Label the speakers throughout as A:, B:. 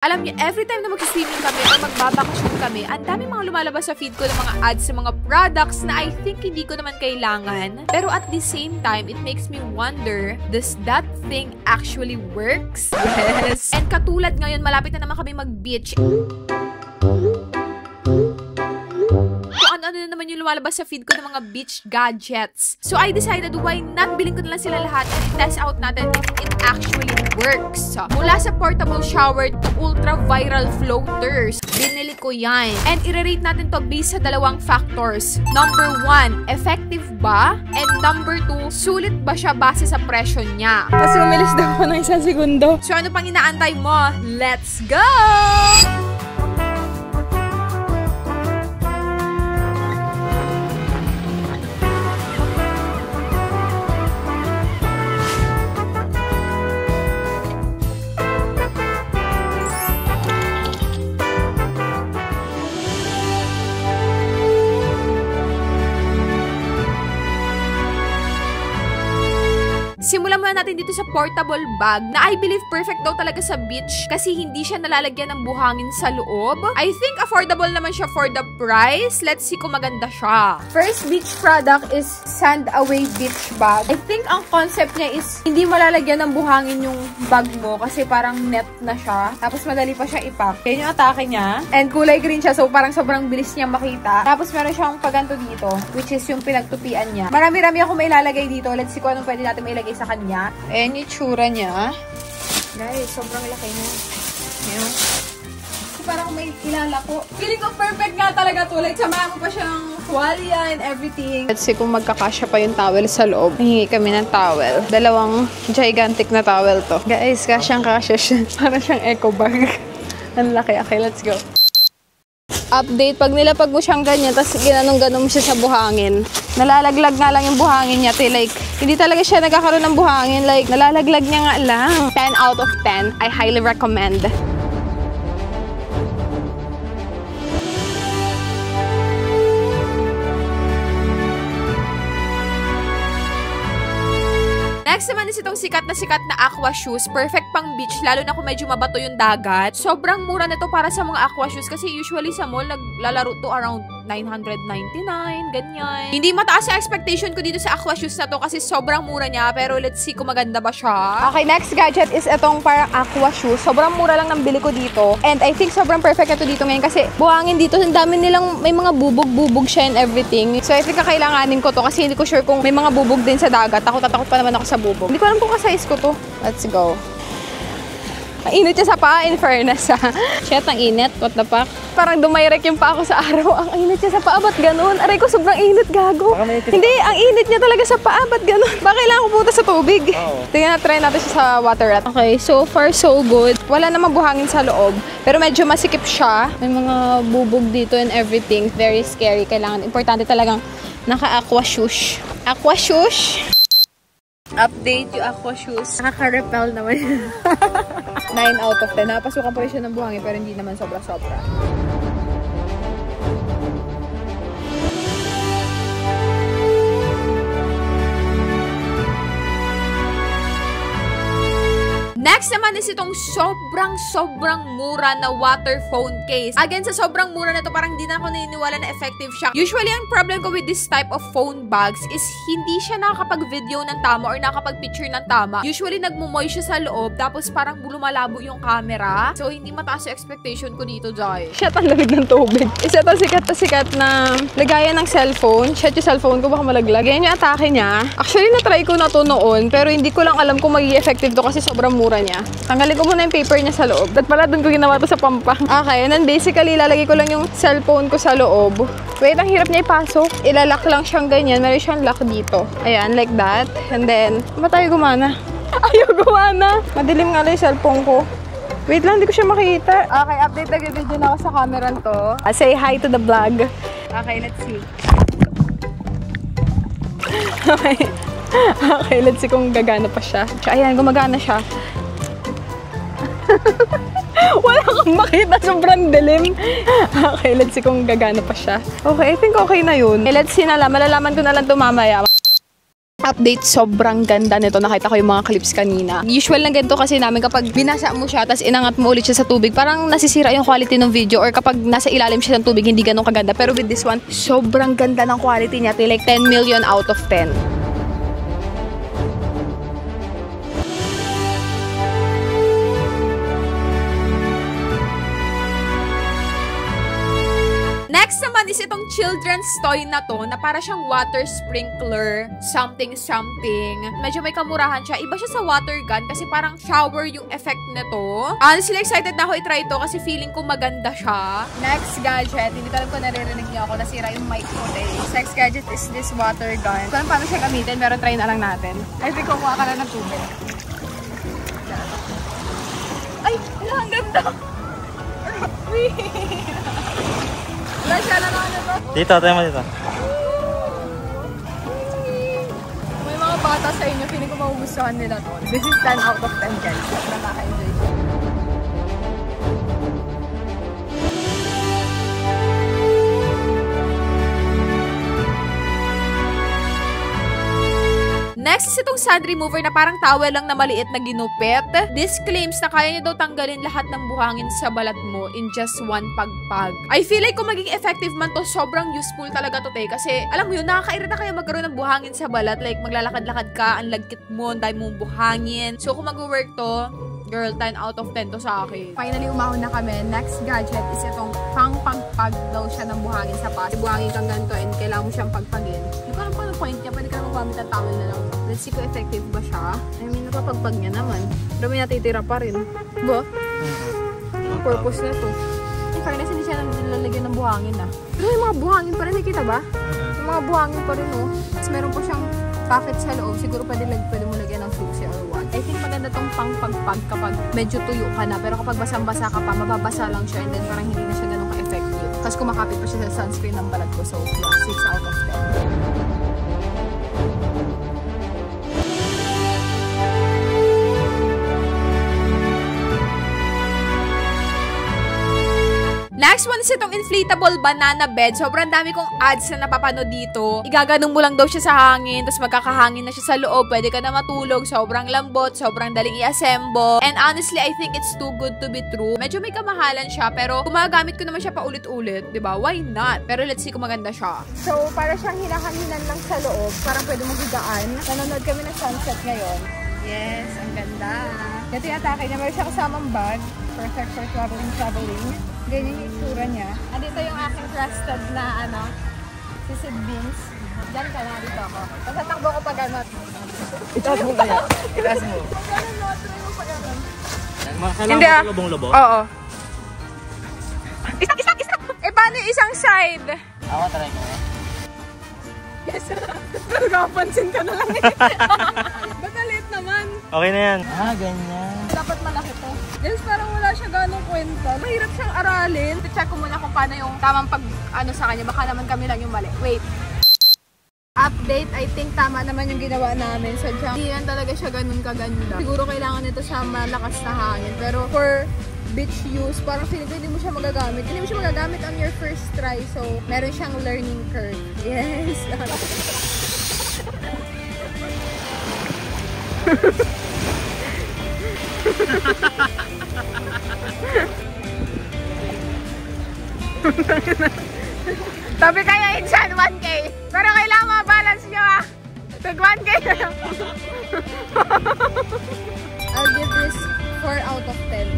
A: Alam niyo, every time na mag-swimming kami or magbabakasyon kami, ang daming mga lumalabas sa feed ko ng mga ads sa mga products na I think hindi ko naman kailangan. Pero at the same time, it makes me wonder, does that thing actually works? Yes! And katulad ngayon, malapit na naman kami mag-beach. Ano na naman yung lumalabas sa feed ko ng mga beach gadgets. So I decided, why not bilhin ko na lang sila lahat and test out natin if it actually works. Mula sa portable shower to ultra-viral floaters, binili ko yan. And i-rate natin to based sa dalawang factors. Number 1, effective ba? And number 2, sulit ba siya base sa presyo niya?
B: Mas umilis daw ako ng 1 segundo.
A: So ano pang inaantay mo? Let's go! Simulan muna natin dito sa portable bag na I believe perfect daw talaga sa beach kasi hindi siya nalalagyan ng buhangin sa loob. I think affordable naman siya for the price. Let's see kung maganda siya.
B: First beach product is Sand Away Beach Bag. I think ang concept niya is hindi malalagyan ng buhangin yung bag mo kasi parang net na siya. Tapos madali pa siya ipack. Yan yung atake niya. And kulay green siya so parang sobrang bilis niya makita. Tapos meron siyang paganto dito which is yung pinagtupian niya. Marami-rami ako mailalagay dito. Let's see kung anong pwede natin mailagay sa kanya. Ayan yung tsura niya. Guys, sobrang laki niya. Ayan. So, parang may kilala ko. Feeling ko perfect nga talaga to. Like, samahan mo pa siyang tuwalya and everything. Let's see kung magkakasya pa yung towel sa loob. Hingi kami ng towel. Dalawang gigantic na towel to. Guys, kasyang-kasya siya. Parang siyang eco bag. Ang laki. Okay, let's go. Update, pag nilapag mo siyang ganyan, tapos ginanong-ganon mo siya sa buhangin, nalalaglag nga lang yung buhangin niya. Like, hindi talaga siya nagkakaroon ng buhangin. Like, nalalaglag niya nga lang. 10 out of 10. I highly recommend. Next naman is itong sikat na aqua shoes. Perfect pang beach, lalo na kung medyo mabato yung dagat. Sobrang mura na to para sa mga aqua shoes kasi usually sa mall, naglalaro to around 999, ganyan. Hindi mataas yung expectation ko dito sa aqua shoes na to kasi sobrang mura niya. Pero let's see kung maganda ba siya. Okay, next gadget is itong parang aqua shoes. Sobrang mura lang ng bili ko dito. And I think sobrang perfect ito dito ngayon kasi buhangin dito. Ang dami nilang, may mga bubog siya and everything. So I think kakailanganin ko to kasi hindi ko sure kung may mga bubog din sa dagat. Takot pa naman ako sa bubog. Hindi ko alam kung ka-size ko to. Let's go. Ang init niya sa paa, in fairness ha. Shit, ang init. What the fuck? Parang dumayrek yung paa ko sa araw. Ang init niya sa paa, ba't ganun? Aray ko, sobrang init, gago. Hindi, ang init niya talaga sa paa, ba't ganun? Baka kailangan ko pumunta sa tubig. Tingnan na, try natin siya sa water rat. Okay, so far so good. Wala namang buhangin sa loob. Pero medyo masikip siya. May mga bubog dito and everything. Very scary. Kailangan, importante talagang naka-aqua shoes. Aqua shoes. Update yung aqua shoes. Nakaka-repel naman yun. 9 out of 10. Napasukan pa rin siya ng buhangin pero hindi naman sobra-sobra. Next naman is itong sobrang mura na water phone case. Again, sa sobrang mura na to, parang hindi na ako naniniwala na effective siya. Usually, ang problem ko with this type of phone bags is hindi siya nakakapag-video ng tama or nakakapag-picture ng tama. Usually, nagmumoy siya sa loob, tapos parang lumalabo yung camera. So, hindi mataas yung expectation ko dito, Jai. Shit, ang lamig ng tubig. Isa to sikat na lagayan ng cellphone. Shit, yung cellphone ko baka malaglag. Yan yung atake niya. Actually, na-try ko na to noon, pero hindi ko lang alam kung magiging effective to kasi sobrang mura niya. Tanggalin ko muna yung paper niya sa loob. At pala doon ko ginawa to sa pampang. Okay, and then basically, ilalagay ko lang yung cellphone ko sa loob. Wait, ang hirap niya ipasok. Ilalak lang siyang ganyan. Meron siyang lock dito. Ayan, like that. And then, ba tayo gumana? Ayaw gumana. Madilim nga lang yung cellphone ko. Wait lang, hindi ko siya makita. Okay, update na video na ako sa camera to. Say hi to the vlog. Okay, let's see. Okay. Okay, let's see kung gagana pa siya. Ayan, gumagana siya. Wala kang makita, sobrang dilim. Okay, let's see kung gagana pa siya. Okay, I think okay na yun. Okay, let's see na lang. Malalaman ko na lang ito mamaya.
A: update, sobrang ganda nito. Nakita ko yung mga clips kanina. Usual lang ganito kasi namin kapag binasa mo siya, tapos inangat mo ulit siya sa tubig, parang nasisira yung quality ng video, or kapag nasa ilalim siya ng tubig, hindi ganun kaganda. Pero with this one, sobrang ganda ng quality niya. Like 10 million out of 10. Next naman is itong children's toy na to, na para siyang water sprinkler, something. Medyo may kamurahan siya. Iba siya sa water gun kasi parang shower yung effect nito. Honestly, excited na ako i-try ito kasi feeling ko maganda siya. Next gadget, hindi ko alam kung naririnig niyo ako, nasira yung mic ko today. Next gadget is this water gun. Kung paano siya gamitin, pero try na lang natin. I think kumuha ka na ng tubig. Ay, ang ganda!
C: Dito, tayo mo dito.
A: May mga bata sa inyo, feeling ko magugustuhan nila to. This is 10 out of 10 guys. Nakaka-enjoy siya. Next is itong sand remover na parang towel lang na maliit na ginupit. This claims na kaya niya daw tanggalin lahat ng buhangin sa balat mo in just one pagpag. I feel like kung maging effective man to, sobrang useful talaga to, kasi alam mo yun, nakakairita kaya magkaroon ng buhangin sa balat. Like maglalakad-lakad ka, ang lagkit mo, ang dami mong buhangin. So kung mag-work to, girl, 10 out of 10 to sa akin. Finally, umahon na kami. Next gadget is itong pang-pagpag daw siya ng buhangin sa pas. Buhangin kang ganito and kailangan mo siyang pagpagin. Hindi ko alam paano point niya. Pwede ka naman gamit ang towel na lang. Let's see kung effective ba siya. I mean, napapagpag niya naman. Pero may natitira pa rin. Ba? Ang purpose na to. In fairness, hindi siya nalalagyan ng buhangin Pero yung mga buhangin pa rin, nakita ba? Yung mga buhangin pa rin, Tapos meron pa siyang pocket sa loob. Siguro pwede mo lagyan ng susi or what. I think maganda tong pang-pagpag kapag medyo tuyo ka na. Pero kapag basang-basa ka pa, mababasa lang siya and then parang hindi na siya ganun ka-effective. Tapos kumakapit pa siya sa sunscreen ng balat ko. So, yeah, 6 out of 10. Next one is itong inflatable banana bed. Sobrang dami kong ads na napapanood dito. Igaganong mo lang daw siya sa hangin, tapos magkakahangin na siya sa loob. Pwede ka na matulog. Sobrang lambot, sobrang daling i-assemble. And honestly, I think it's too good to be true. Medyo may kamahalan siya, pero gumagamit ko naman siya paulit-ulit. Diba? Why not? Pero let's see kung maganda siya. So, para siyang hinahanginan lang sa loob. Parang pwede magigaan. Nanonood kami ng sunset ngayon. Yes, ang ganda. Ito yung atake niya. Meron siya kasamang bag. Perfect for traveling. Ganyan yung itsura niya. Dito yung aking trusted na sisid beans. Diyan ka na, dito ako. Tatakbo ko pag ano.
C: Itaas mo kaya? Itaas mo.
A: Try mo pag ano.
C: Kailangan mo lubong-lubong?
A: Oo. Isa! Eh, paano yung isang side?
C: Ako, try ko.
A: Yes. Nagkapansin ka na lang Ba't maliit naman?
C: Okay na yan. Ganyan.
A: Dapat malaki to. Guys, parang wala siya ganong kwenta. Mahirap siyang aralin. Check ko muna kung paano yung tamang sa kanya. Baka naman kami lang yung mali. Wait. Update, I think tama naman yung ginawa namin. Sadyang hindi yan talaga siya ganun kaganda. Siguro kailangan nito sa malakas na hangin. Pero for beach use, parang feeling ko hindi mo siya magagamit. Hindi mo siya magagamit on your first try. So, meron siyang learning curve. Yes. Sabi kaya dyan, 1K. Pero kailangan ma-balance nyo Tag 1K na lang. I'll give this 4 out of 10.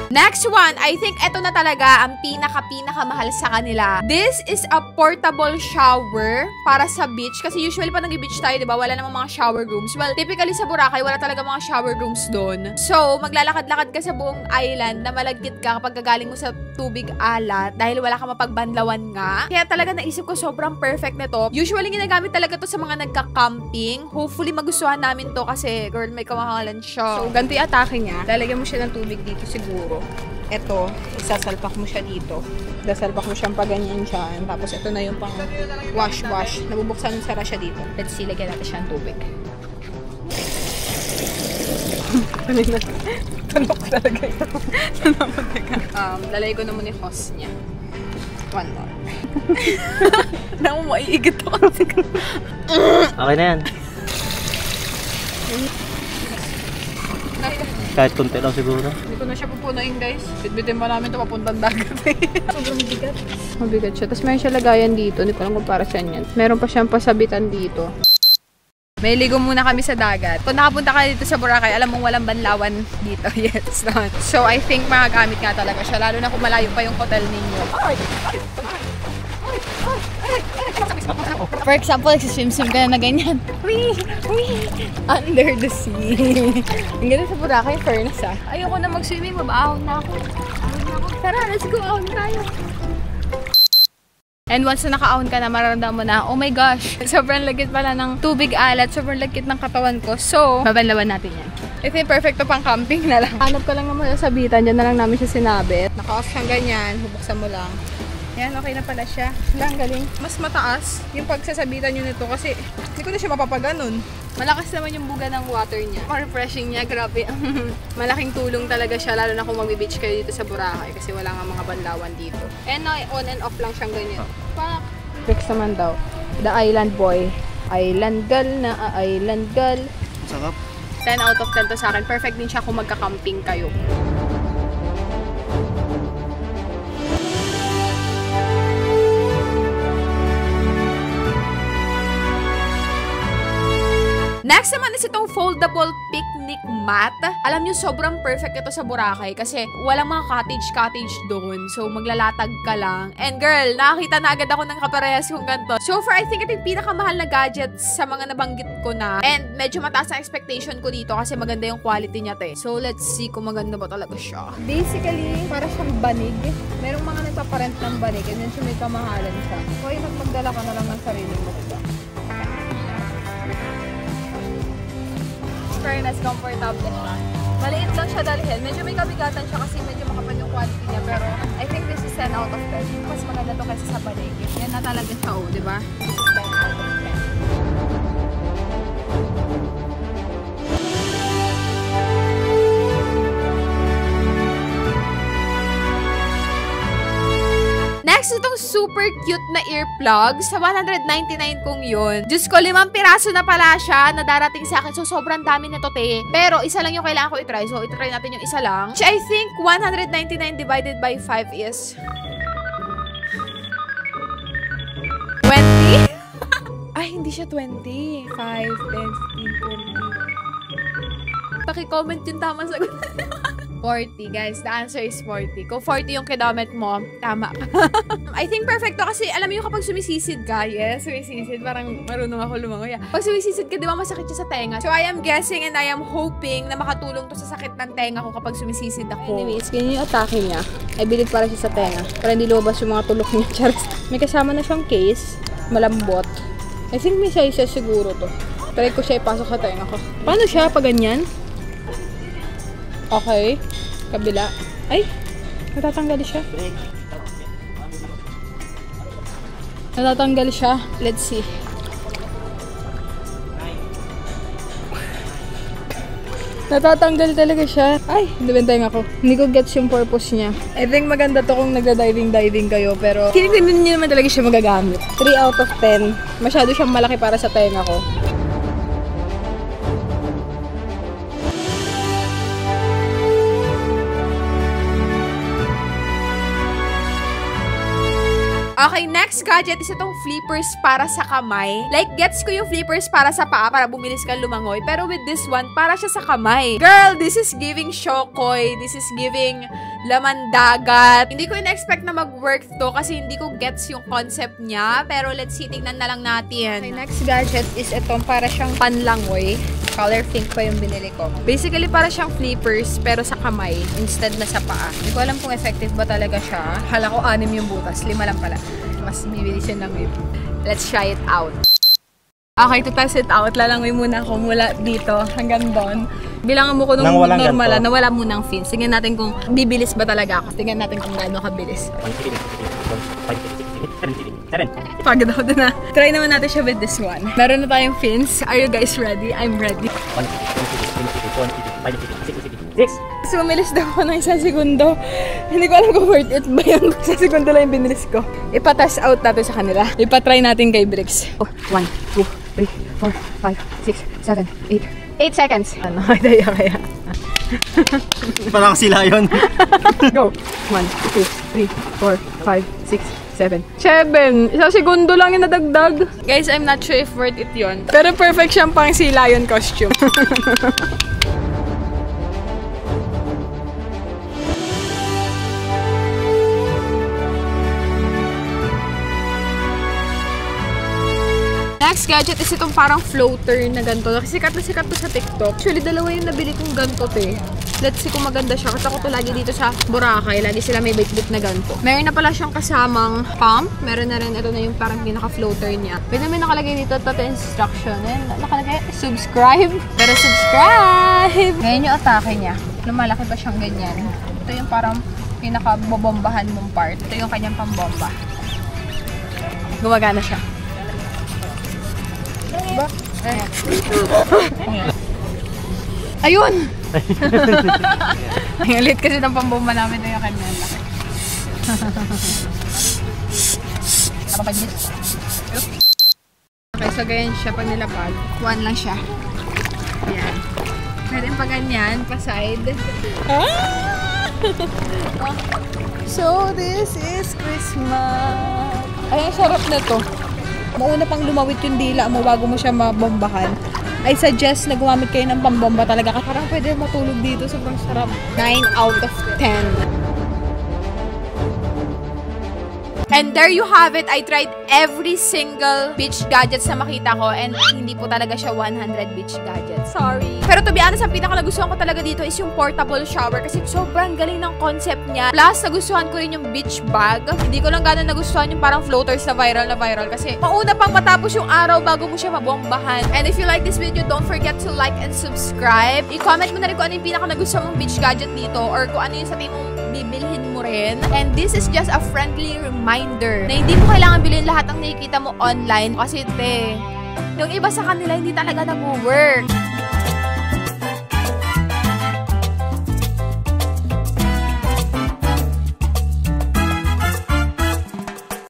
A: Next one, I think ito na talaga ang pinaka-mahal sa kanila. This is a portable shower para sa beach. Kasi usually pa nag-beach tayo, diba? Wala namang mga shower rooms. Well, typically sa Boracay, wala talaga mga shower rooms doon. So, maglalakad-lakad ka sa buong island na malagkit ka kapag gagaling mo sa tubig alat dahil wala ka mapagbanlawan nga. Kaya talaga naisip ko sobrang perfect nito. Usually, ginagamit talaga to sa mga nagka-camping. Hopefully, magustuhan namin to kasi, girl, may kamahalan siya. So, ganito yung atake niya. Lalagyan mo siya ng tubig dito siguro. Ito, isasalpak mo siya dito. Dasalpak mo siyang paganyan dyan. Tapos ito na yung pang wash-wash. Nabubuksan sara siya dito. Let's see, lagyan natin siya ng tubig. Tunok talaga yun. Lalay ko naman yung host niya. $1. Alam mo, maiigit ako kasi.
C: Okay na yan. Kahit konti lang siguro.
A: Hindi ko na siya pupunuin, guys. Bitbitin pa namin ito papuntang dagat. Sobrang bigat. Mabigat siya. Tapos mayroon siya lagayan dito. Hindi ko lang kung para saan yan. Meron pa siyang pasabitan dito. May ligo muna kami sa dagat. Kung nakapunta ka dito sa Boracay, alam mong walang banlawan dito. Yes, not. So, I think magagamit nga talaga siya. Lalo na kung malayo pa yung hotel ninyo. For example, nagsiswim-swim ka na ganyan. Wee! Wee! Under the sea. Ang ganda sa Boracay, fairness ah. Ayoko na mag-swimming, mabaahon na ako. Tara, let's go, ahon tayo. And once na naka-ahon ka na, mararamdaman mo na, oh my gosh, sobrang lagit pala ng tubig alat, sobrang lagit ng katawan ko. So, babanlawan natin yan. I think perfecto pang camping na lang. Hanap ka lang naman sa sabitan, dyan na lang namin siya sinabit. Naka-off siyang ganyan, hubuksan mo lang. Yan, okay na pala siya. Ang galing. Mas mataas yung pagsasabitan nyo nito kasi hindi ko na siya mapapaganon. Malakas naman yung buga ng water niya. Refreshing niya, grabe. Malaking tulong talaga siya, lalo na kung mag-beach kayo dito sa Boracay kasi wala nga mga banlawan dito. And on and off lang siyang ganyan. Fix naman daw. The Island Boy. Island girl na island girl.
C: Sarap.
A: 10 out of 10 to sa akin. Perfect din siya kung magka-camping kayo. Next naman is itong foldable picnic mat. Alam nyo, sobrang perfect ito sa Boracay kasi walang mga cottage doon. So, maglalatag ka lang. And girl, nakakita na agad ako ng kaparehas kong ganito. So far, I think ito yung pinakamahal na gadget sa mga nabanggit ko na. And medyo mataas ang expectation ko dito kasi maganda yung quality niya, te. So, let's see kung maganda ba talaga siya. Basically, para siyang banig. Merong mga nagpaparent ng banig and then may kamahalan siya. So, magdala ka na lang ng sarili mo. Fairness, comfortable siya. Maliit lang siya dalhin. Medyo may kabigatan siya kasi medyo makapal yung quality niya. Pero I think this is 10 out of 10. Mas maganda to kasi sa banig. Yan na talaga siya, oh, di ba? This is 10 out of 10. Next, itong super cute na earplug. Sa 199 kong yun. Diyos ko, 5 piraso na pala siya na darating sa akin. So, sobrang dami na to, te. Pero, isa lang yung kailangan ko itry. So, itry natin yung isa lang. Which I think 199 divided by 5 is 20? Ay, hindi siya 20. 5, 10, 15, 20. Paki-comment yung tamang sagot. 40, guys. The answer is 40. Kung 40 yung kidomet mo, tama ka. I think perfecto kasi alam mo yung kapag sumisisid ka, yes, sumisisid, parang marunong ako lumangoy. Pag sumisisid ka, di ba masakit siya sa tenga? So, I am guessing and I am hoping na makatulong to sa sakit ng tenga ko kapag sumisisid ako. Anyways, ganyan yung atake niya. I believe para siya sa tenga. Para hindi lumabas yung mga tulok niya. Charis. May kasama na siyang case. Malambot. I think may size siguro to. Try ko siya ipasok sa tenga ko. Paano siya pag ganyan? Okay. Kabila. Ay! Natatanggal siya. Natatanggal siya. Let's see. Natatanggal talaga siya. Ay! Nabentay ako. Hindi ko gets yung purpose niya. I think maganda to kung nagda-diving kayo. Pero hindi niyo naman talaga siya magagamit. 3 out of 10. Masyado siyang malaki para sa tenga ko. Okay, next gadget is itong flippers para sa kamay. Like, gets ko yung flippers para sa paa, para bumilis kang lumangoy. Pero with this one, para siya sa kamay. Girl, this is giving shokoy. This is giving laman dagat. Hindi ko in-expect na mag-work to kasi hindi ko gets yung concept niya. Pero let's see, tignan na lang natin. Okay, next gadget is itong para siyang panlangoy. Color pink pa yung binili ko. Basically, para siyang flippers pero sa kamay instead na sa paa. Hindi ko alam kung effective ba talaga siya. Hala ko 6 yung butas. 5 lang pala. Mas bibili siya ng ito. Let's try it out. Okay, to test it out, lalangoy muna ako mula dito hanggang doon. Bilangan mo ko nung normal na wala munang fins. Tingnan natin kung bibilis ba talaga ako. Tingnan natin kung gaano kabilis. Pagod ako na. Try naman natin siya with this one. Meron na tayong fins. Are you guys ready? I'm ready. So, umilis daw ako ng 1 segundo. Hindi ko alam kung worth it ba yun. 1 segundo lang yung binilis ko. Ipa-test out natin sa kanila. Ipa-try natin kay Bricks. 1, 2, 3, 4, 5, 6, 7, 8. 8 seconds. Ano? Kaya.
C: Parang sila yun.
A: Go. 1, 2, 3, 4, 5, 6, 7. 7. 1 segundo lang yung nadagdag. Guys, I'm not sure if worth it yun. Pero perfect siyang pang sea lion costume. Next gadget is itong parang floater na ganito. Sikat na sikat to sa TikTok. Actually, dalawa yung nabili kong ganito, te. Let's see kung maganda siya. Kasi ako to lagi dito sa Boracay. Lagi sila may bait-bait na ganito. Meron na pala siyang kasamang pump. Meron na rin. Ito na yung parang pinaka-floater niya. Pwede may nakalagay dito ito instruction. And nakalagay, subscribe. Pero subscribe! Ngayon yung atake niya. Lumalaki pa siyang ganyan. Ito yung parang pinaka-bobombahan mong part. Ito yung kanyang pambomba. Gumagana siya. Ayun! Ang lit kasi ng pambomba namin na yung kanya. Okay, so ganyan siya pag nilapag. 1 lang siya. Ayan. Meron pa ganyan, pa side. So, this is Christmas. Ay, ang sarap na to. Mauna pang lumawit yung dila mo bago mo siya mabombahan. I suggest na gumamit kayo ng pambomba talaga. Parang pwede matulog dito. Sobrang sarap. 9 out of 10. And there you have it. I tried every single beach gadgets na makita ko and hindi po talaga siya 100 beach gadgets. Sorry. Pero to be honest, ang pinaka-nagustuhan ko talaga dito is yung portable shower kasi sobrang galing ng concept niya. Plus, nagustuhan ko rin yung beach bag. Hindi ko lang gano'n nagustuhan yung parang floaters na viral kasi mauna pang matapos yung araw bago mo siya mabombahan. And if you like this video, don't forget to like and subscribe. I-comment mo na rin kung ano yung pinaka-nagustuhan mong beach gadget dito or kung ano yung sa tingin mong bibilhin mo rin. And this is just a friendly reminder na hindi mo kailangan bilhin lahat ng nakikita mo online kasi yung iba sa kanila hindi talaga nag-work.